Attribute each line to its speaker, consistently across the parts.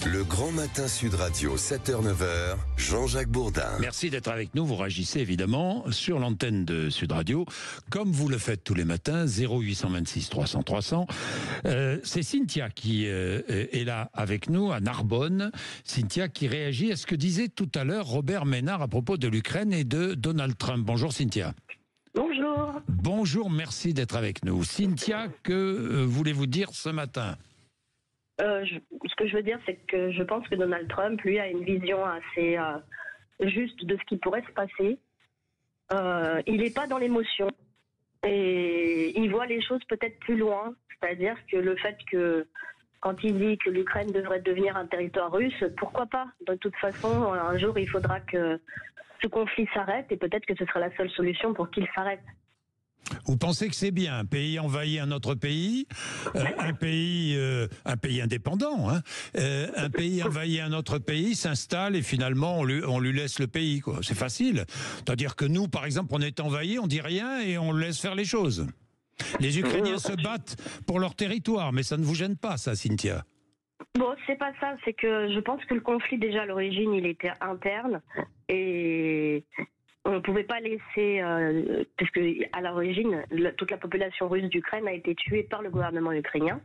Speaker 1: Le Grand Matin Sud Radio, 7h-9h, Jean-Jacques Bourdin.
Speaker 2: Merci d'être avec nous. Vous réagissez évidemment sur l'antenne de Sud Radio, comme vous le faites tous les matins, 0826 300 300. C'est Cynthia qui est là avec nous à Narbonne. Cynthia qui réagit à ce que disait tout à l'heure Robert Ménard à propos de l'Ukraine et de Donald Trump. Bonjour Cynthia.
Speaker 3: Bonjour.
Speaker 2: Bonjour, merci d'être avec nous. Cynthia, que voulez-vous dire ce matin ?
Speaker 3: Ce que je veux dire, c'est que je pense que Donald Trump, lui, a une vision assez juste de ce qui pourrait se passer. Il n'est pas dans l'émotion et il voit les choses peut-être plus loin. C'est-à-dire que le fait que, quand il dit que l'Ukraine devrait devenir un territoire russe, pourquoi pas ? De toute façon, un jour, il faudra que ce conflit s'arrête et peut-être que ce sera la seule solution pour qu'il s'arrête.
Speaker 2: Vous pensez que c'est bien, un pays envahit un autre pays, un pays indépendant, hein, un pays envahit un autre pays, s'installe et finalement on lui laisse le pays, quoi. C'est facile. C'est-à-dire que nous, par exemple, on est envahi, on dit rien et on laisse faire les choses. Les Ukrainiens se battent pour leur territoire, mais ça ne vous gêne pas, ça, Cynthia ?
Speaker 3: Bon, c'est pas ça, c'est que je pense que le conflit, déjà à l'origine, il était interne et on ne pouvait pas laisser, parce que à l'origine, toute la population russe d'Ukraine a été tuée par le gouvernement ukrainien.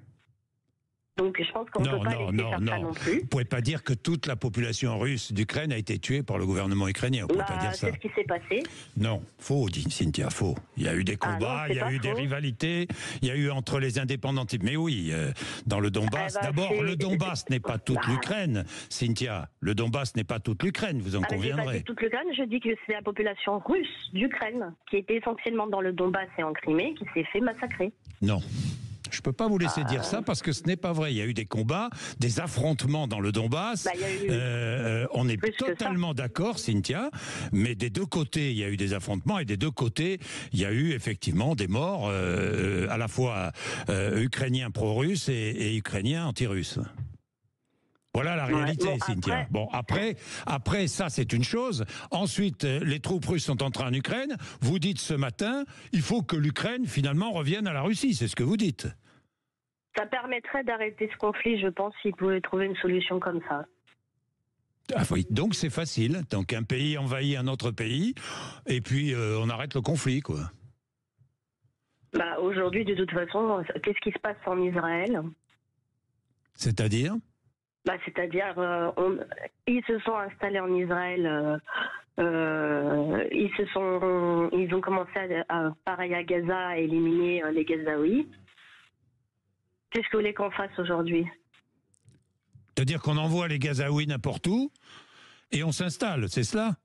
Speaker 3: Donc je pense qu'on ne peut pas laisser faire ça non plus.
Speaker 2: Vous ne pouvez pas dire que toute la population russe d'Ukraine a été tuée par le gouvernement ukrainien. Vous pouvez pas dire ça.
Speaker 3: C'est ce qui s'est passé.
Speaker 2: Non, faux, dit Cynthia, faux. Il y a eu des combats, il y a eu des rivalités, il y a eu entre les indépendantistes. Mais oui, dans le Donbass. D'abord, le Donbass n'est pas toute l'Ukraine, Cynthia. Le Donbass n'est pas toute l'Ukraine, vous en conviendrez.
Speaker 3: Je dis pas toute l'Ukraine, je dis que c'est la population russe d'Ukraine qui était essentiellement dans le Donbass et en Crimée qui s'est fait massacrer.
Speaker 2: Non. Je ne peux pas vous laisser dire ça parce que ce n'est pas vrai. Il y a eu des combats, des affrontements dans le Donbass. On est totalement d'accord, Cynthia, mais des deux côtés, il y a eu des affrontements et des deux côtés, il y a eu effectivement des morts, à la fois ukrainiens pro-russes et ukrainiens anti-russes. Voilà la réalité, Cynthia. Bon, après ça, c'est une chose. Ensuite, les troupes russes sont entrées en Ukraine. Vous dites ce matin, il faut que l'Ukraine, finalement, revienne à la Russie. C'est ce que vous dites.
Speaker 3: Ça permettrait d'arrêter ce conflit, je pense, s'ils pouvaient trouver une solution comme ça.
Speaker 2: Ah oui, donc c'est facile. Donc un pays envahit un autre pays, et puis on arrête le conflit, quoi.
Speaker 3: Aujourd'hui, de toute façon, qu'est-ce qui se passe en Israël ?
Speaker 2: C'est-à-dire ?
Speaker 3: C'est-à-dire, ils se sont installés en Israël, ils ont commencé pareil à Gaza, à éliminer les Gazaouis. Qu'est-ce que vous voulez qu'on fasse aujourd'hui ?
Speaker 2: C'est-à-dire qu'on envoie les Gazaouis n'importe où et on s'installe, c'est cela ?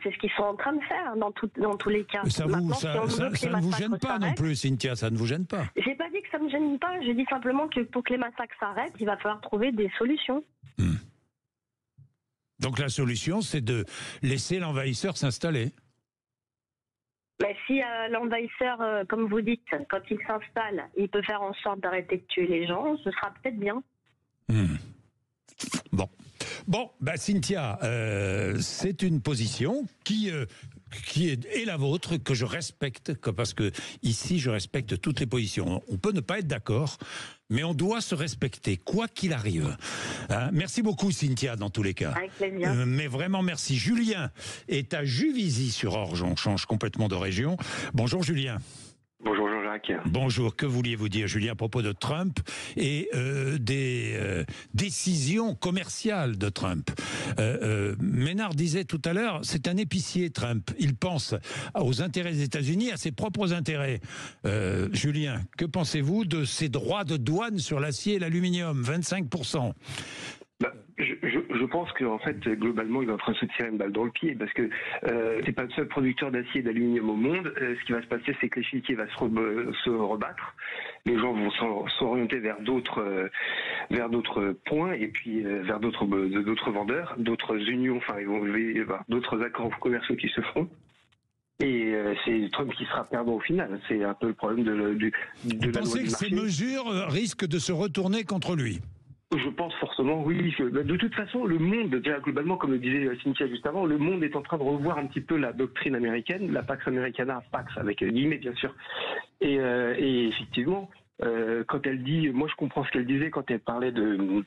Speaker 3: C'est ce qu'ils sont en train de faire dans tous les cas.
Speaker 2: Ça ne vous gêne pas non plus, Cynthia, ça ne vous gêne pas.
Speaker 3: J'ai pas dit que ça me gêne pas, j'ai dit simplement que pour que les massacres s'arrêtent, il va falloir trouver des solutions.
Speaker 2: Donc la solution, c'est de laisser l'envahisseur s'installer.
Speaker 3: Mais si l'envahisseur, comme vous dites, quand il s'installe, il peut faire en sorte d'arrêter de tuer les gens, ce sera peut-être bien.
Speaker 2: Bon, Cynthia, c'est une position qui est la vôtre, que je respecte, parce que ici, je respecte toutes les positions. On peut ne pas être d'accord, mais on doit se respecter, quoi qu'il arrive. Merci beaucoup, Cynthia, dans tous les cas.
Speaker 3: Avec plaisir.
Speaker 2: Mais vraiment, merci. Julien est à Juvisy-sur-Orge. On change complètement de région. Bonjour, Julien.
Speaker 4: Bonjour Jean-Jacques.
Speaker 2: Bonjour, que vouliez-vous dire, Julien, à propos de Trump et des décisions commerciales de Trump? Ménard disait tout à l'heure, c'est un épicier, Trump. Il pense aux intérêts des États-Unis, à ses propres intérêts. Julien, que pensez-vous de ces droits de douane sur l'acier et l'aluminium, 25%?
Speaker 4: Je pense qu'en fait, globalement, il est en train de se tirer une balle dans le pied parce que c'est pas le seul producteur d'acier et d'aluminium au monde. Ce qui va se passer, c'est que l'échiquier va se rebattre. Les gens vont s'orienter vers d'autres points et puis vers d'autres vendeurs, d'autres unions. Enfin, il va y avoir d'autres accords commerciaux qui se feront. Et c'est Trump qui sera perdant au final. C'est un peu le problème de la loi du marché.
Speaker 2: Vous pensez que ces mesures risquent de se retourner contre lui ?
Speaker 4: Je pense forcément, oui. De toute façon, le monde, déjà globalement, comme le disait Cynthia juste avant, le monde est en train de revoir un petit peu la doctrine américaine, la Pax Americana, Pax avec guillemets bien sûr. Et effectivement, quand elle dit, moi je comprends ce qu'elle disait quand elle parlait que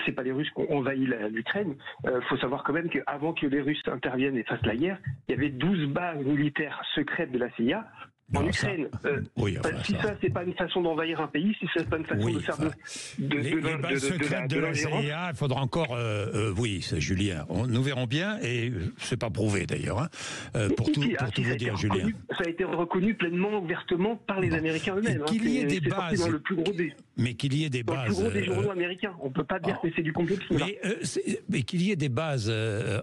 Speaker 4: c'est pas les Russes qui ont envahi l'Ukraine. Faut savoir quand même qu'avant que les Russes interviennent et fassent la guerre, il y avait 12 bases militaires secrètes de la CIA en Ukraine. Si ça, c'est pas une façon d'envahir un pays, si c'est pas une façon de faire
Speaker 2: les bases secrètes de la CIA, il faudra encore, Julien, nous verrons bien, et c'est pas prouvé d'ailleurs, pour tout vous dire, Julien.
Speaker 4: Ça a été reconnu pleinement, ouvertement par les Américains eux-mêmes.
Speaker 2: Qu'il y ait des bases,
Speaker 4: dans le plus gros des...
Speaker 2: mais qu'il y ait des bases,
Speaker 4: le plus gros des journaux américains. On peut pas dire que c'est du complotisme.
Speaker 2: Mais qu'il y ait des bases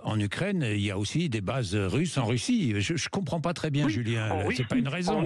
Speaker 2: en Ukraine, il y a aussi des bases russes en Russie. Je comprends pas très bien, Julien. C'est pas une raison.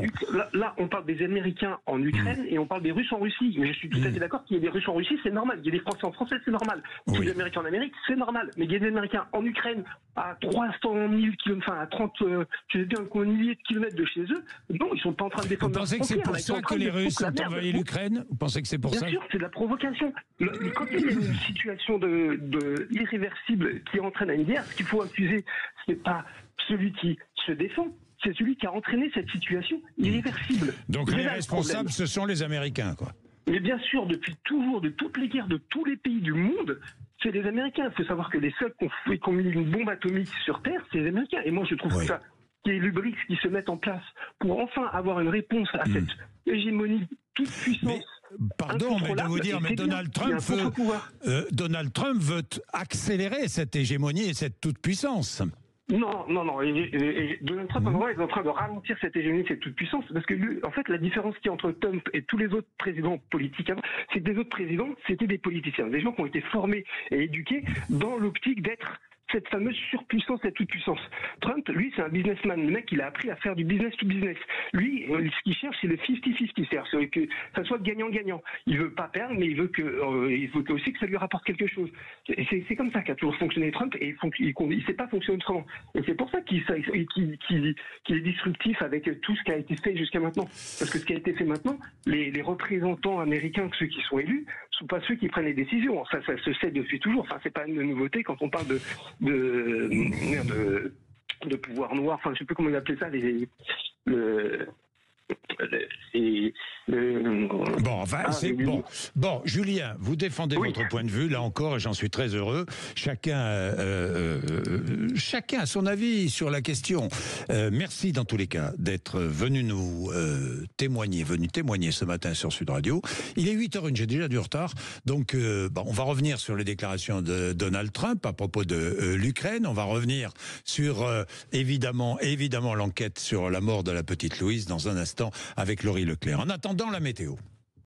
Speaker 4: Là, on parle des Américains en Ukraine et on parle des Russes en Russie. Mais je suis tout à fait d'accord qu'il y ait des Russes en Russie, c'est normal. Il y a des Français en Français, c'est normal. Qu'il y ait des Américains en Amérique, c'est normal. Mais il y a des Américains en Ukraine à 300 000 km, enfin à 30, milliers de kilomètres de chez eux. Non, ils sont pas en train de défendre.
Speaker 2: Vous pensez que c'est pour ça que les Russes ont envahi l'Ukraine? Vous pensez que c'est pour ça?
Speaker 4: Bien sûr, c'est de la provocation. Quand il y a une situation de irréversible qui entraîne à une guerre, ce qu'il faut accuser, c'est pas celui qui se défend, c'est celui qui a entraîné cette situation irréversible.
Speaker 2: Donc les responsables, ce sont les Américains, quoi.
Speaker 4: Mais bien sûr, depuis toujours, de toutes les guerres de tous les pays du monde, c'est les Américains. Il faut savoir que les seuls qui ont mis une bombe atomique sur Terre, c'est les Américains. Et moi, je trouve ça, qu'il y ait l'hubris qui se mette en place pour enfin avoir une réponse à cette hégémonie toute puissance.
Speaker 2: Pardon, mais de vous dire, mais Donald Trump veut accélérer cette hégémonie et cette toute-puissance.
Speaker 4: Non. Donald Trump, il est en train de ralentir cette hégémonie, cette toute-puissance, parce que lui, en fait, la différence qu'il y a entre Trump et tous les autres présidents politiques avant, c'est que les autres présidents, c'était des politiciens, des gens qui ont été formés et éduqués dans l'optique d'être cette fameuse surpuissance et toute-puissance. Trump, lui, c'est un businessman. Le mec, il a appris à faire du business to business. Lui, ce qu'il cherche, c'est le 50-50. C'est-à-dire que ça soit gagnant-gagnant. Il veut pas perdre, mais il veut aussi que ça lui rapporte quelque chose. C'est comme ça qu'a toujours fonctionné Trump, et il sait pas fonctionner autrement. Et c'est pour ça qu'il est disruptif avec tout ce qui a été fait jusqu'à maintenant. Parce que ce qui a été fait maintenant, les représentants américains, ceux qui sont élus, sont pas ceux qui prennent les décisions. Ça se sait depuis toujours. Enfin, c'est pas une nouveauté quand on parle de pouvoir noir, enfin je sais plus comment on appelait ça,
Speaker 2: Bon, Julien, vous défendez votre point de vue, là encore, et j'en suis très heureux. Chacun a son avis sur la question. Merci dans tous les cas d'être venu nous témoigner ce matin sur Sud Radio. Il est 8h01, j'ai déjà du retard, donc on va revenir sur les déclarations de Donald Trump à propos de l'Ukraine. On va revenir sur évidemment l'enquête sur la mort de la petite Louise dans un instant avec Laurie Leclerc. En attendant, la météo.